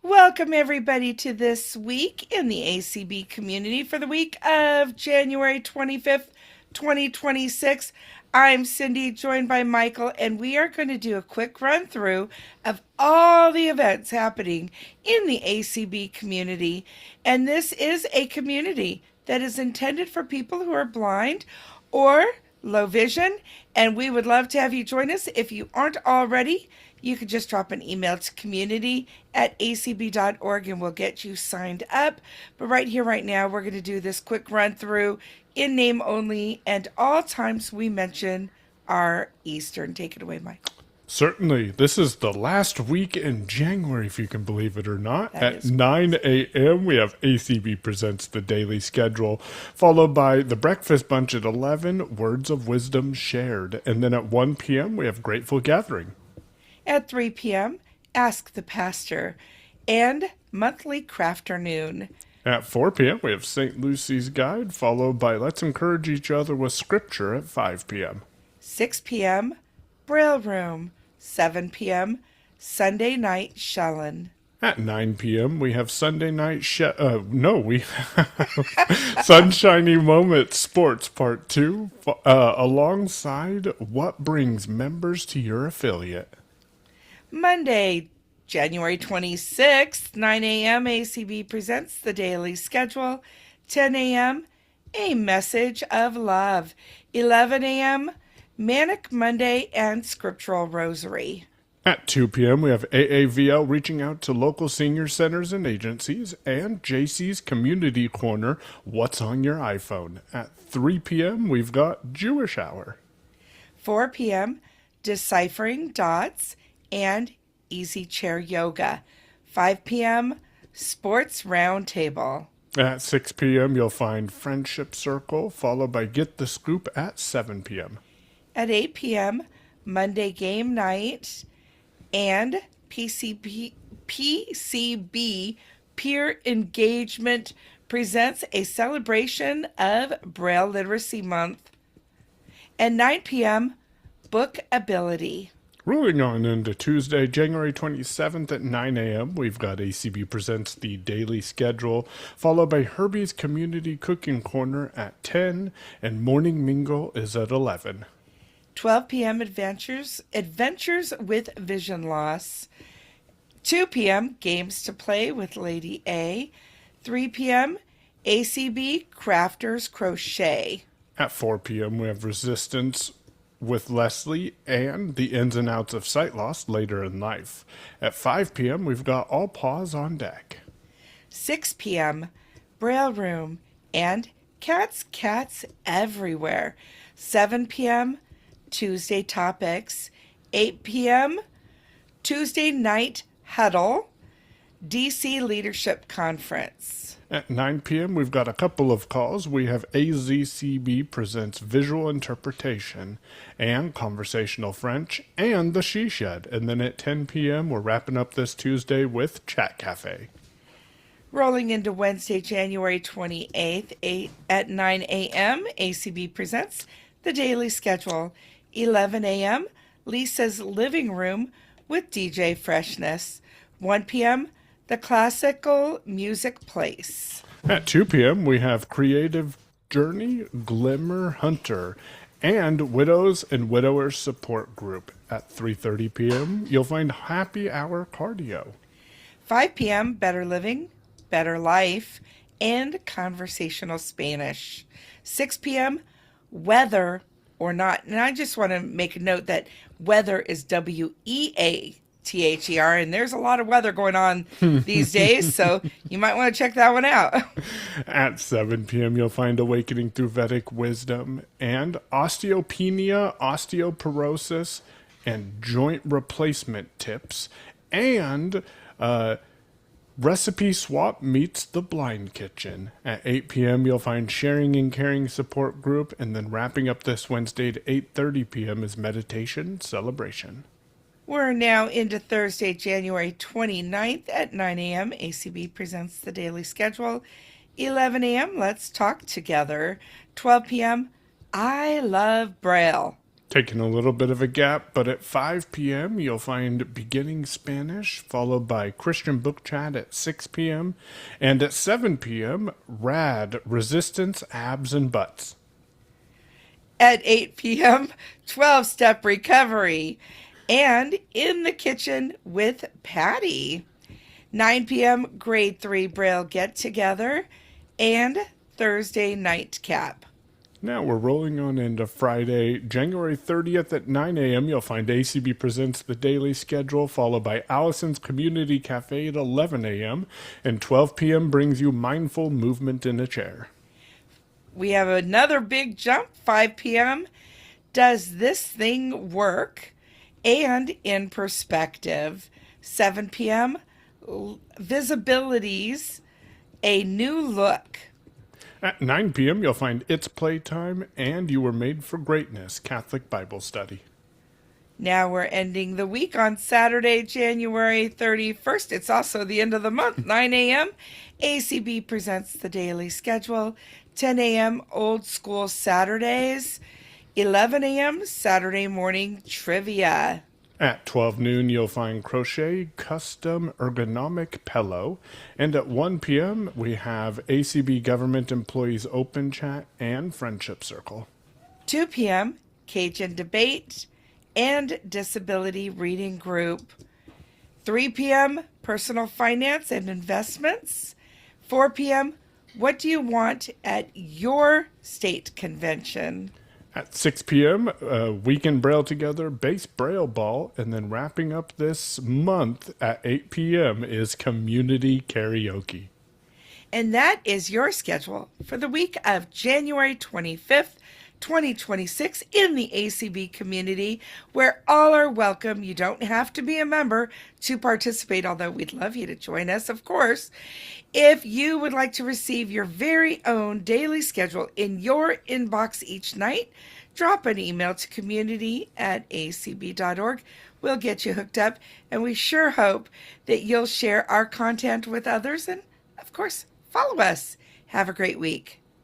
Welcome, everybody, to this week in the ACB community for the week of January 25th, 2026. I'm Cindy, joined by Michael, and we are going to do a quick run through of all the events happening in the ACB community. And this is a community that is intended for people who are blind or low vision, and we would love to have you join us. If you aren't already, you could just drop an email to community@acb.org and we'll get you signed up. But right here, right now, we're going to do this quick run through in name only, and all times we mention are Eastern. Take it away, Michael. Certainly. This is the last week in January, if you can believe it or not. That At is 9 a.m., we have ACB Presents the Daily Schedule, followed by The Breakfast Bunch at 11, Words of Wisdom Shared. And then at 1 p.m., we have Grateful Gathering. At 3 p.m., Ask the Pastor and Monthly Crafternoon. At 4 p.m., we have St. Lucy's Guide, followed by Let's Encourage Each Other with Scripture at 5 p.m. 6 p.m., Braille Room. 7 p.m., Sunday Night Shellin'. At 9 p.m., we have Sunday Night we have Sunshiny Moments Sports Part 2, alongside What Brings Members to Your Affiliate. Monday, January 26th, 9 a.m., ACB presents the daily schedule. 10 a.m., A Message of Love. 11 a.m., Manic Monday and Scriptural Rosary. At 2 p.m., we have AAVL reaching out to local senior centers and agencies, and JC's Community Corner, What's on Your iPhone. At 3 p.m., we've got Jewish Hour. 4 p.m., Deciphering Dots and Easy Chair Yoga. 5 p.m., Sports Roundtable. At 6 p.m., you'll find Friendship Circle, followed by Get the Scoop at 7 p.m. At 8 p.m., Monday Game Night and PCB Peer Engagement presents a celebration of Braille Literacy Month. At 9 p.m., Book Ability. Rolling on into Tuesday, January 27th at 9 a.m., we've got ACB Presents the Daily Schedule, followed by Herbie's Community Cooking Corner at 10, and Morning Mingle is at 11. 12 p.m. Adventures with Vision Loss. 2 p.m. Games to Play with Lady A. 3 p.m. ACB Crafters Crochet. At 4 p.m., we have Resistance with Leslie and the ins and outs of sight loss later in life. At 5 p.m., we've got All Paws on Deck. 6 p.m. Braille Room and Cats Everywhere. 7 p.m. Tuesday Topics. 8 p.m. Tuesday Night Huddle, DC Leadership Conference. At 9 p.m., we've got a couple of calls. We have AZCB Presents Visual Interpretation and Conversational French and The She Shed. And then at 10 p.m., we're wrapping up this Tuesday with Chat Cafe. Rolling into Wednesday, January 28th at 9 a.m., ACB presents the daily schedule. 11 a.m., Lisa's Living Room with DJ Freshness. 1 p.m., The Classical Music Place. At 2 p.m., we have Creative Journey, Glimmer Hunter, and Widows and Widowers Support Group. At 3:30 p.m., you'll find Happy Hour Cardio. 5 p.m., Better Living, Better Life, and Conversational Spanish. 6 p.m., Weather or Not. And I just want to make a note that weather is WEATHER, and there's a lot of weather going on these days, so you might want to check that one out. At 7 p.m., you'll find Awakening Through Vedic Wisdom and Osteopenia, Osteoporosis, and Joint Replacement Tips, and Recipe Swap meets The Blind Kitchen. At 8 p.m., you'll find Sharing and Caring Support Group, and then wrapping up this Wednesday at 8:30 p.m. is Meditation Celebration. We're now into Thursday, January 29th at 9 a.m. ACB presents the daily schedule. 11 a.m., Let's Talk Together. 12 p.m., I Love Braille. Taking a little bit of a gap, but at 5 p.m. you'll find Beginning Spanish, followed by Christian Book Chat at 6 p.m. And at 7 p.m., RAD, Resistance, Abs, and Butts. At 8 p.m., 12-step recovery. And In the Kitchen with Patty. 9 p.m., grade 3 Braille get-together. And Thursday nightcap. Now we're rolling on into Friday, January 30th at 9 a.m. You'll find ACB Presents the Daily Schedule, followed by Allison's Community Cafe at 11 a.m. And 12 p.m. brings you Mindful Movement in a Chair. We have another big jump, 5 p.m. Does This Thing Work? And In Perspective. 7 p.m. Visibilities, A New Look. At 9 p.m., you'll find It's Playtime and You Were Made for Greatness, Catholic Bible Study. Now we're ending the week on Saturday, January 31st. It's also the end of the month, 9 a.m. ACB Presents the Daily Schedule. 10 a.m. Old School Saturdays. 11 a.m. Saturday Morning Trivia. At 12 noon, you'll find Crochet Custom Ergonomic Pillow. And at 1 p.m., we have ACB Government Employees Open Chat and Friendship Circle. 2 p.m., Cajun Debate and Disability Reading Group. 3 p.m., Personal Finance and Investments. 4 p.m., What Do You Want at Your State Convention? At 6 p.m., Weekend Braille Together, Base Braille Ball, and then wrapping up this month at 8 p.m. is Community Karaoke. And that is your schedule for the week of January 25th, 2026 in the ACB community, where all are welcome. You don't have to be a member to participate, although we'd love you to join us, of course. If you would like to receive your very own daily schedule in your inbox each night, drop an email to community@acb.org. We'll get you hooked up, and we sure hope that you'll share our content with others and, of course, follow us. Have a great week.